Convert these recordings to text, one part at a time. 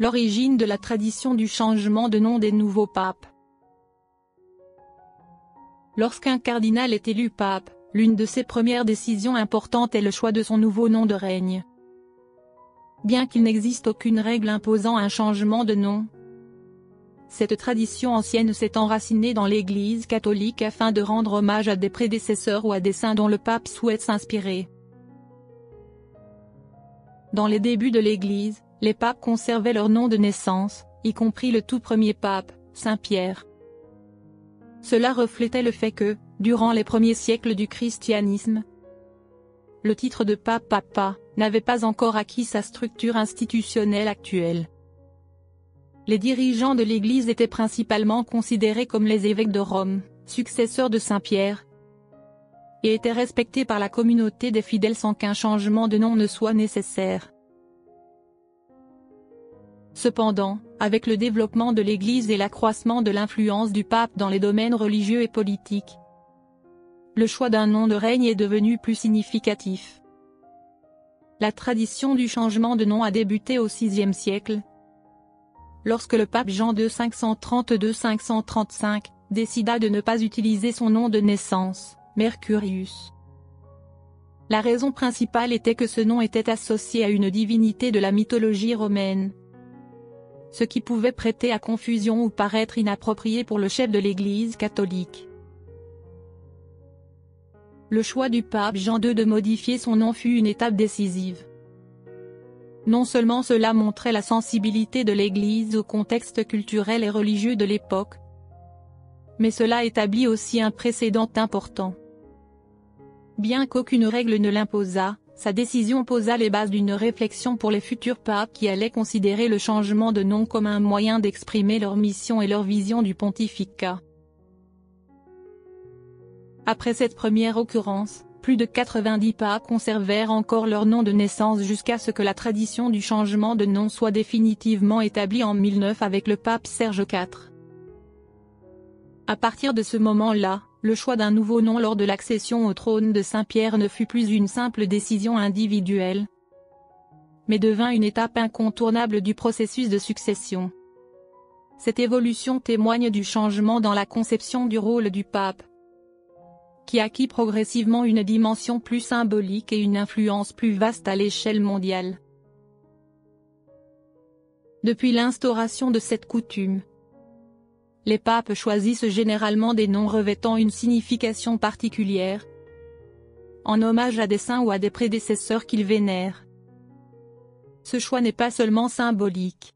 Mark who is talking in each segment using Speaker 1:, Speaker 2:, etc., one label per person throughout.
Speaker 1: L'origine de la tradition du changement de nom des nouveaux papes. Lorsqu'un cardinal est élu pape, l'une de ses premières décisions importantes est le choix de son nouveau nom de règne. Bien qu'il n'existe aucune règle imposant un changement de nom, cette tradition ancienne s'est enracinée dans l'Église catholique afin de rendre hommage à des prédécesseurs ou à des saints dont le pape souhaite s'inspirer. Dans les débuts de l'Église, les papes conservaient leur nom de naissance, y compris le tout premier pape, Saint Pierre. Cela reflétait le fait que, durant les premiers siècles du christianisme, le titre de pape papa n'avait pas encore acquis sa structure institutionnelle actuelle. Les dirigeants de l'Église étaient principalement considérés comme les évêques de Rome, successeurs de Saint Pierre, et étaient respectés par la communauté des fidèles sans qu'un changement de nom ne soit nécessaire. Cependant, avec le développement de l'Église et l'accroissement de l'influence du pape dans les domaines religieux et politiques, le choix d'un nom de règne est devenu plus significatif. La tradition du changement de nom a débuté au VIe siècle, lorsque le pape Jean II 532-535 décida de ne pas utiliser son nom de naissance, Mercurius. La raison principale était que ce nom était associé à une divinité de la mythologie romaine, ce qui pouvait prêter à confusion ou paraître inapproprié pour le chef de l'Église catholique. Le choix du pape Jean II de modifier son nom fut une étape décisive. Non seulement cela montrait la sensibilité de l'Église au contexte culturel et religieux de l'époque, mais cela établit aussi un précédent important. Bien qu'aucune règle ne l'imposât, sa décision posa les bases d'une réflexion pour les futurs papes qui allaient considérer le changement de nom comme un moyen d'exprimer leur mission et leur vision du pontificat. Après cette première occurrence, plus de 90 papes conservèrent encore leur nom de naissance jusqu'à ce que la tradition du changement de nom soit définitivement établie en 1009 avec le pape Serge IV. À partir de ce moment-là, le choix d'un nouveau nom lors de l'accession au trône de Saint-Pierre ne fut plus une simple décision individuelle, mais devint une étape incontournable du processus de succession. Cette évolution témoigne du changement dans la conception du rôle du pape, qui acquit progressivement une dimension plus symbolique et une influence plus vaste à l'échelle mondiale. Depuis l'instauration de cette coutume, les papes choisissent généralement des noms revêtant une signification particulière, en hommage à des saints ou à des prédécesseurs qu'ils vénèrent. Ce choix n'est pas seulement symbolique.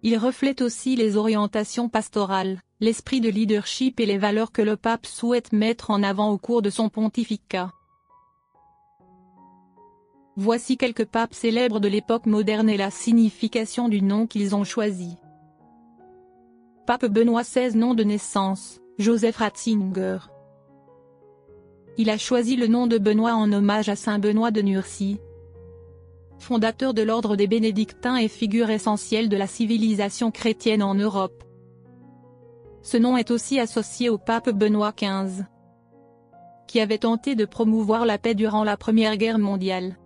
Speaker 1: Il reflète aussi les orientations pastorales, l'esprit de leadership et les valeurs que le pape souhaite mettre en avant au cours de son pontificat. Voici quelques papes célèbres de l'époque moderne et la signification du nom qu'ils ont choisi. Pape Benoît XVI. Nom de naissance, Joseph Ratzinger. Il a choisi le nom de Benoît en hommage à Saint Benoît de Nursie, fondateur de l'ordre des bénédictins et figure essentielle de la civilisation chrétienne en Europe. Ce nom est aussi associé au pape Benoît XV, qui avait tenté de promouvoir la paix durant la Première Guerre mondiale.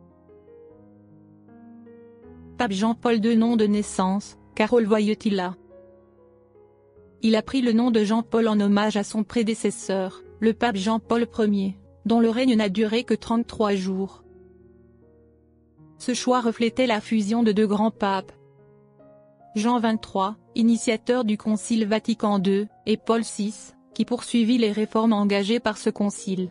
Speaker 1: Pape Jean-Paul II. Nom de naissance, Karol Wojtyła. Il a pris le nom de Jean-Paul en hommage à son prédécesseur, le pape Jean-Paul Ier, dont le règne n'a duré que 33 jours. Ce choix reflétait la fusion de deux grands papes, Jean XXIII, initiateur du Concile Vatican II, et Paul VI, qui poursuivit les réformes engagées par ce concile.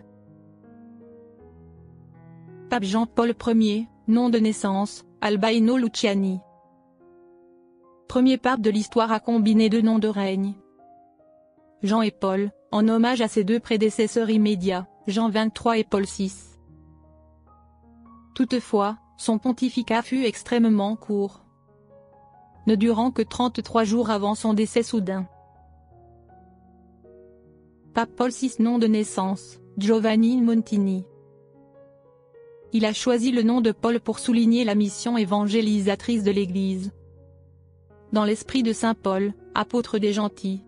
Speaker 1: Pape Jean-Paul Ier, nom de naissance, Albino Luciani. Premier pape de l'histoire à combiner deux noms de règne, Jean et Paul, en hommage à ses deux prédécesseurs immédiats, Jean XXIII et Paul VI. Toutefois, son pontificat fut extrêmement court, ne durant que 33 jours avant son décès soudain. Pape Paul VI. Nom de naissance, Giovanni Montini. Il a choisi le nom de Paul pour souligner la mission évangélisatrice de l'Église, dans l'esprit de saint Paul, apôtre des gentils.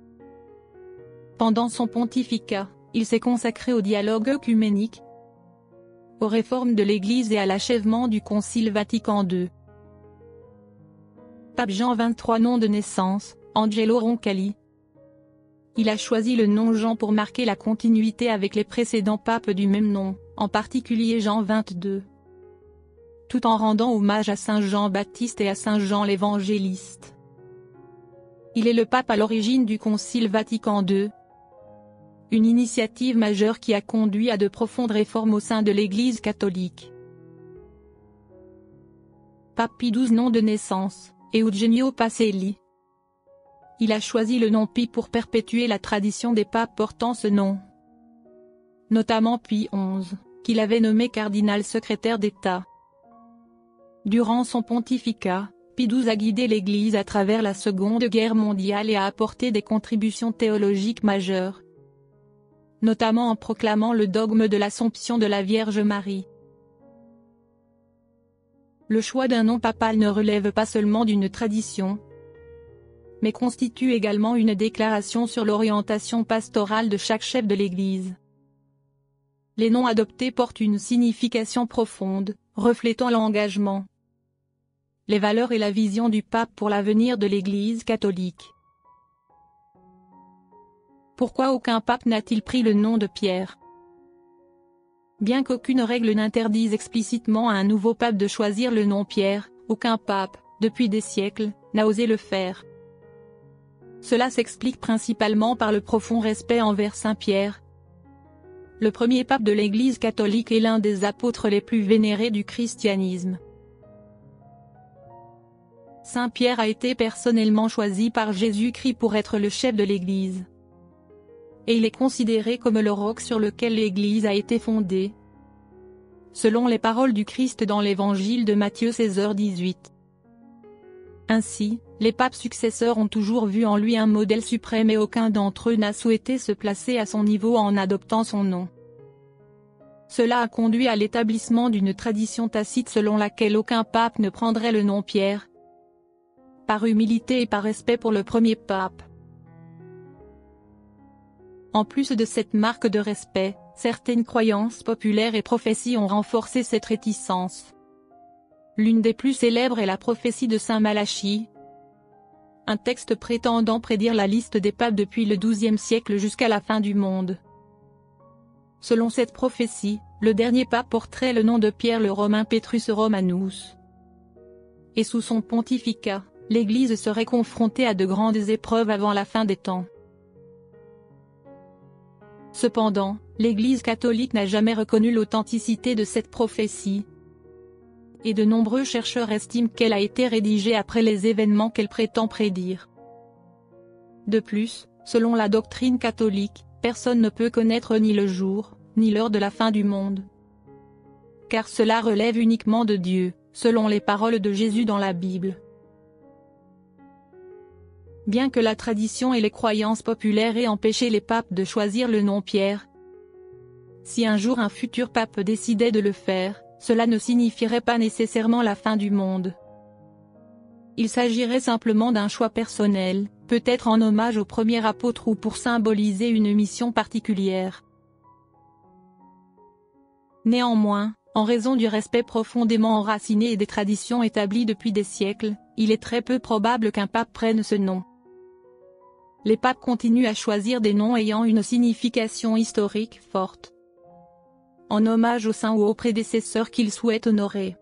Speaker 1: Pendant son pontificat, il s'est consacré au dialogue œcuménique, aux réformes de l'Église et à l'achèvement du Concile Vatican II. pape Jean XXIII. Nom de naissance, Angelo Roncalli. Il a choisi le nom Jean pour marquer la continuité avec les précédents papes du même nom, en particulier Jean XXII, tout en rendant hommage à Saint Jean-Baptiste et à Saint Jean l'Évangéliste. Il est le pape à l'origine du Concile Vatican II, une initiative majeure qui a conduit à de profondes réformes au sein de l'Église catholique. Pape Pie XII. Nom de naissance, Eugenio Pacelli. Il a choisi le nom Pie pour perpétuer la tradition des papes portant ce nom, notamment Pie XI, qu'il avait nommé cardinal secrétaire d'État. Durant son pontificat, Pie XII a guidé l'Église à travers la Seconde Guerre mondiale et a apporté des contributions théologiques majeures, notamment en proclamant le dogme de l'Assomption de la Vierge Marie. Le choix d'un nom papal ne relève pas seulement d'une tradition, mais constitue également une déclaration sur l'orientation pastorale de chaque chef de l'Église. Les noms adoptés portent une signification profonde, reflétant l'engagement, les valeurs et la vision du pape pour l'avenir de l'Église catholique. Pourquoi aucun pape n'a-t-il pris le nom de Pierre? Bien qu'aucune règle n'interdise explicitement à un nouveau pape de choisir le nom Pierre, aucun pape, depuis des siècles, n'a osé le faire. Cela s'explique principalement par le profond respect envers Saint Pierre, le premier pape de l'Église catholique et l'un des apôtres les plus vénérés du christianisme. Saint Pierre a été personnellement choisi par Jésus-Christ pour être le chef de l'Église, et il est considéré comme le roc sur lequel l'Église a été fondée, selon les paroles du Christ dans l'Évangile de Matthieu 16h18. Ainsi, les papes successeurs ont toujours vu en lui un modèle suprême et aucun d'entre eux n'a souhaité se placer à son niveau en adoptant son nom. Cela a conduit à l'établissement d'une tradition tacite selon laquelle aucun pape ne prendrait le nom Pierre, par humilité et par respect pour le premier pape. En plus de cette marque de respect, certaines croyances populaires et prophéties ont renforcé cette réticence. L'une des plus célèbres est la prophétie de Saint Malachie, un texte prétendant prédire la liste des papes depuis le XIIe siècle jusqu'à la fin du monde. Selon cette prophétie, le dernier pape porterait le nom de Pierre le Romain Petrus Romanus. Et sous son pontificat, l'Église serait confrontée à de grandes épreuves avant la fin des temps. Cependant, l'Église catholique n'a jamais reconnu l'authenticité de cette prophétie, et de nombreux chercheurs estiment qu'elle a été rédigée après les événements qu'elle prétend prédire. De plus, selon la doctrine catholique, personne ne peut connaître ni le jour, ni l'heure de la fin du monde, car cela relève uniquement de Dieu, selon les paroles de Jésus dans la Bible. Bien que la tradition et les croyances populaires aient empêché les papes de choisir le nom Pierre, si un jour un futur pape décidait de le faire, cela ne signifierait pas nécessairement la fin du monde. Il s'agirait simplement d'un choix personnel, peut-être en hommage au premier apôtre ou pour symboliser une mission particulière. Néanmoins, en raison du respect profondément enraciné et des traditions établies depuis des siècles, il est très peu probable qu'un pape prenne ce nom. Les papes continuent à choisir des noms ayant une signification historique forte, en hommage aux saints ou aux prédécesseurs qu'ils souhaitent honorer.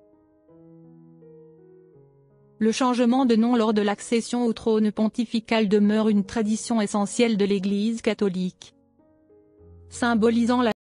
Speaker 1: Le changement de nom lors de l'accession au trône pontifical demeure une tradition essentielle de l'Église catholique, symbolisant la